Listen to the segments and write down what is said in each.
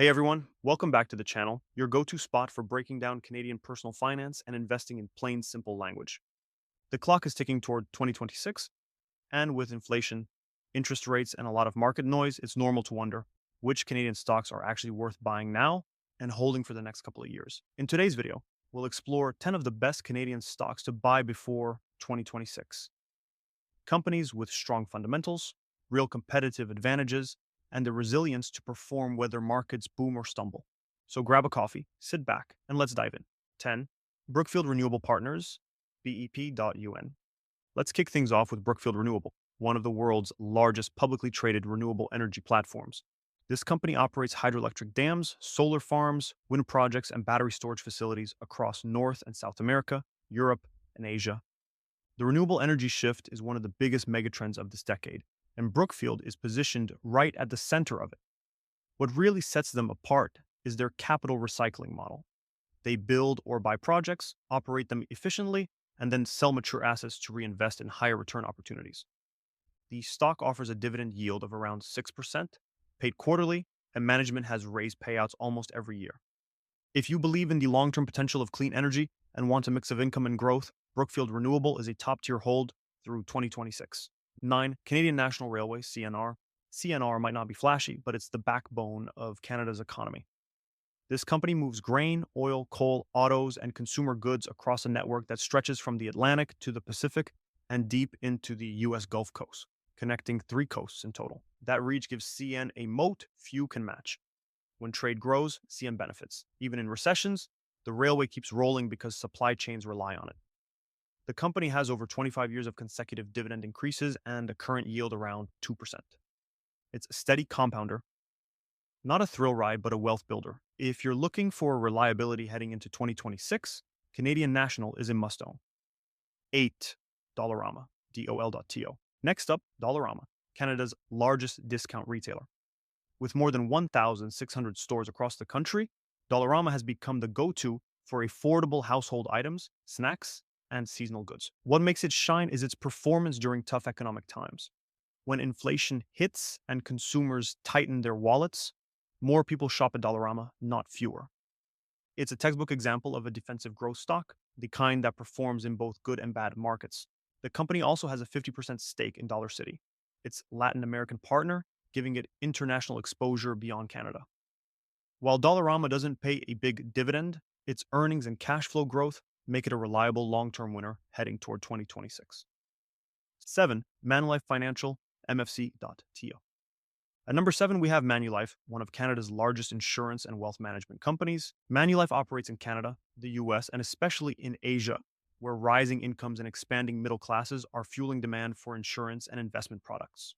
Hey everyone, welcome back to the channel, your go-to spot for breaking down Canadian personal finance and investing in plain simple language. The clock is ticking toward 2026, and with inflation, interest rates, and a lot of market noise, it's normal to wonder which Canadian stocks are actually worth buying now and holding for the next couple of years. In today's video, we'll explore 10 of the best Canadian stocks to buy before 2026. Companies with strong fundamentals, real competitive advantages, and the resilience to perform whether markets boom or stumble. So grab a coffee, sit back, and let's dive in. 10. Brookfield Renewable Partners, BEP.UN. Let's kick things off with Brookfield Renewable, one of the world's largest publicly traded renewable energy platforms. This company operates hydroelectric dams, solar farms, wind projects, and battery storage facilities across North and South America, Europe, and Asia. The renewable energy shift is one of the biggest megatrends of this decade, and Brookfield is positioned right at the center of it. What really sets them apart is their capital recycling model. They build or buy projects, operate them efficiently, and then sell mature assets to reinvest in higher return opportunities. The stock offers a dividend yield of around 6%, paid quarterly, and management has raised payouts almost every year. If you believe in the long term potential of clean energy and want a mix of income and growth, Brookfield Renewable is a top tier hold through 2026. 9. Canadian National Railway, CNR. CNR might not be flashy, but it's the backbone of Canada's economy. This company moves grain, oil, coal, autos, and consumer goods across a network that stretches from the Atlantic to the Pacific and deep into the U.S. Gulf Coast, connecting three coasts in total. That reach gives CN a moat few can match. When trade grows, CN benefits. Even in recessions, the railway keeps rolling because supply chains rely on it. The company has over 25 years of consecutive dividend increases and a current yield around 2%. It's a steady compounder, not a thrill ride, but a wealth builder. If you're looking for reliability heading into 2026, Canadian National is a must own. 8. Dollarama, DOL.TO. Next up, Dollarama, Canada's largest discount retailer. With more than 1,600 stores across the country, Dollarama has become the go-to for affordable household items, snacks, and seasonal goods. What makes it shine is its performance during tough economic times. When inflation hits and consumers tighten their wallets, more people shop at Dollarama, not fewer. It's a textbook example of a defensive growth stock, the kind that performs in both good and bad markets. The company also has a 50% stake in Dollar City, its Latin American partner, giving it international exposure beyond Canada. While Dollarama doesn't pay a big dividend, its earnings and cash flow growth make it a reliable long-term winner heading toward 2026. 7. Manulife Financial, MFC.TO. At number 7, we have Manulife, one of Canada's largest insurance and wealth management companies. Manulife operates in Canada, the US, and especially in Asia, where rising incomes and expanding middle classes are fueling demand for insurance and investment products.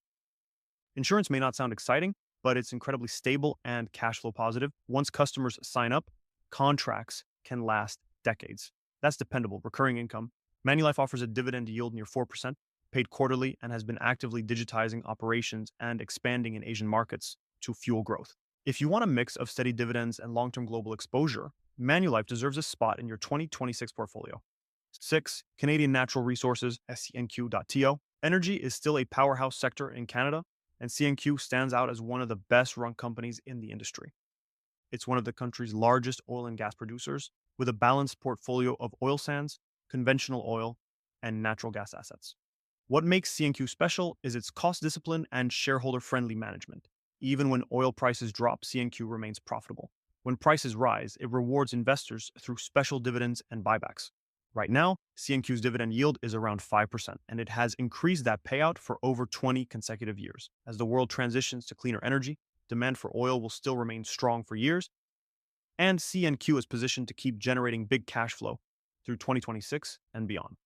Insurance may not sound exciting, but it's incredibly stable and cash flow positive. Once customers sign up, contracts can last decades. That's dependable, recurring income. Manulife offers a dividend yield near 4%, paid quarterly, and has been actively digitizing operations and expanding in Asian markets to fuel growth. If you want a mix of steady dividends and long-term global exposure, Manulife deserves a spot in your 2026 portfolio. 6. Canadian Natural Resources, SCNQ.TO. Energy is still a powerhouse sector in Canada, and CNQ stands out as one of the best-run companies in the industry. It's one of the country's largest oil and gas producers, with a balanced portfolio of oil sands, conventional oil, and natural gas assets. What makes CNQ special is its cost discipline and shareholder-friendly management. Even when oil prices drop, CNQ remains profitable. When prices rise, it rewards investors through special dividends and buybacks. Right now, CNQ's dividend yield is around 5%, and it has increased that payout for over 20 consecutive years. As the world transitions to cleaner energy, demand for oil will still remain strong for years, and CNQ is positioned to keep generating big cash flow through 2026 and beyond.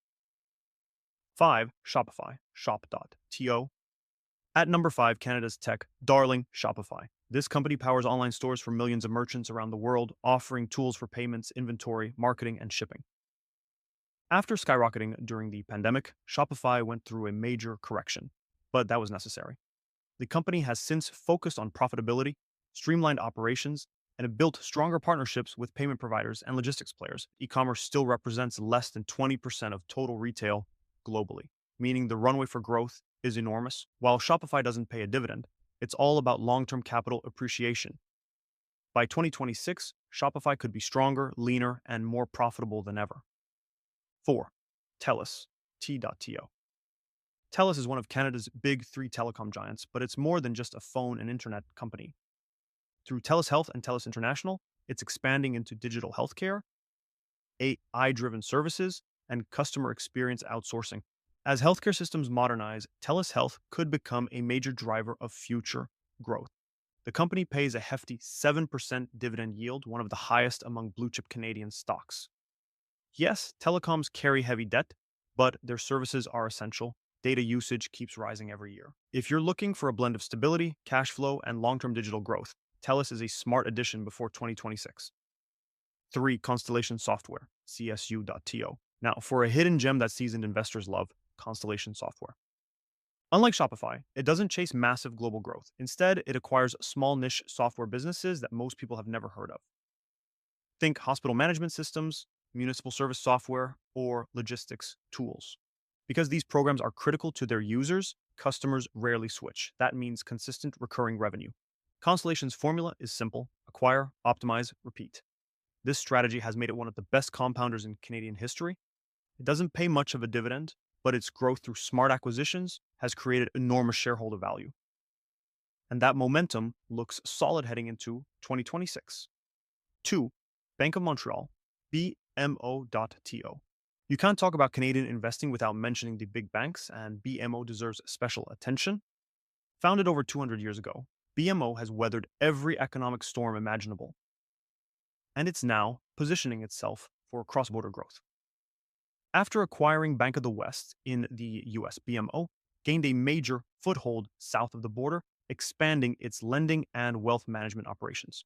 5. Shopify, Shop.to. At number 5, Canada's tech darling, Shopify. This company powers online stores for millions of merchants around the world, offering tools for payments, inventory, marketing, and shipping. After skyrocketing during the pandemic, Shopify went through a major correction, but that was necessary. The company has since focused on profitability, streamlined operations, and built stronger partnerships with payment providers and logistics players. E-commerce still represents less than 20% of total retail globally, meaning the runway for growth is enormous. While Shopify doesn't pay a dividend, it's all about long-term capital appreciation. By 2026, Shopify could be stronger, leaner, and more profitable than ever. 4. Telus, T.O. Telus is one of Canada's big three telecom giants, but it's more than just a phone and internet company. Through Telus Health and Telus International, it's expanding into digital healthcare, AI-driven services, and customer experience outsourcing. As healthcare systems modernize, TELUS Health could become a major driver of future growth. The company pays a hefty 7% dividend yield, one of the highest among blue-chip Canadian stocks. Yes, telecoms carry heavy debt, but their services are essential. Data usage keeps rising every year. If you're looking for a blend of stability, cash flow, and long-term digital growth, TELUS is a smart addition before 2026. 3. Constellation Software, CSU.TO. Now, for a hidden gem that seasoned investors love, Constellation Software. Unlike Shopify, it doesn't chase massive global growth. Instead, it acquires small niche software businesses that most people have never heard of. Think hospital management systems, municipal service software, or logistics tools. Because these programs are critical to their users, customers rarely switch. That means consistent recurring revenue. Constellation's formula is simple: acquire, optimize, repeat. This strategy has made it one of the best compounders in Canadian history. It doesn't pay much of a dividend, but its growth through smart acquisitions has created enormous shareholder value. And that momentum looks solid heading into 2026. 2. Bank of Montreal, BMO.TO. You can't talk about Canadian investing without mentioning the big banks, and BMO deserves special attention. Founded over 200 years ago, BMO has weathered every economic storm imaginable, and it's now positioning itself for cross-border growth. After acquiring Bank of the West in the US, BMO gained a major foothold south of the border, expanding its lending and wealth management operations.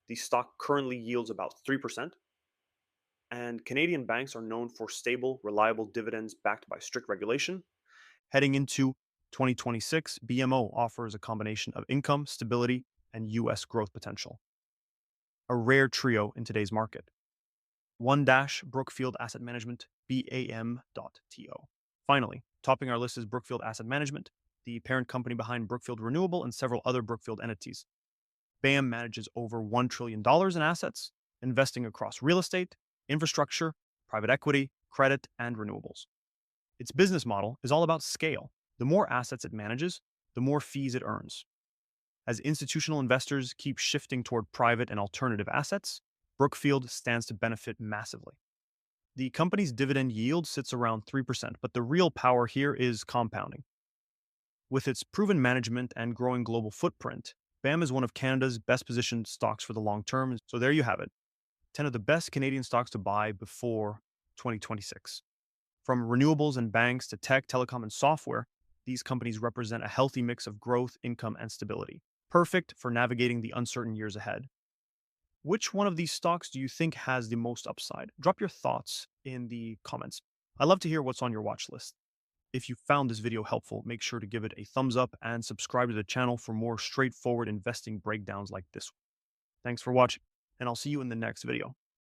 The stock currently yields about 3%, and Canadian banks are known for stable, reliable dividends backed by strict regulation. Heading into 2026, BMO offers a combination of income, stability, and US growth potential. A rare trio in today's market. 1 Brookfield Asset Management, BAM.TO. Finally, topping our list is Brookfield Asset Management, the parent company behind Brookfield Renewable and several other Brookfield entities. BAM manages over $1 trillion in assets, investing across real estate, infrastructure, private equity, credit, and renewables. Its business model is all about scale. The more assets it manages, the more fees it earns. As institutional investors keep shifting toward private and alternative assets, Brookfield stands to benefit massively. The company's dividend yield sits around 3%, but the real power here is compounding. With its proven management and growing global footprint, BAM is one of Canada's best positioned stocks for the long term. So there you have it, 10 of the best Canadian stocks to buy before 2026. From renewables and banks to tech, telecom, and software, these companies represent a healthy mix of growth, income, and stability, perfect for navigating the uncertain years ahead. Which one of these stocks do you think has the most upside? Drop your thoughts in the comments. I'd love to hear what's on your watch list. If you found this video helpful, make sure to give it a thumbs up and subscribe to the channel for more straightforward investing breakdowns like this one. Thanks for watching, and I'll see you in the next video.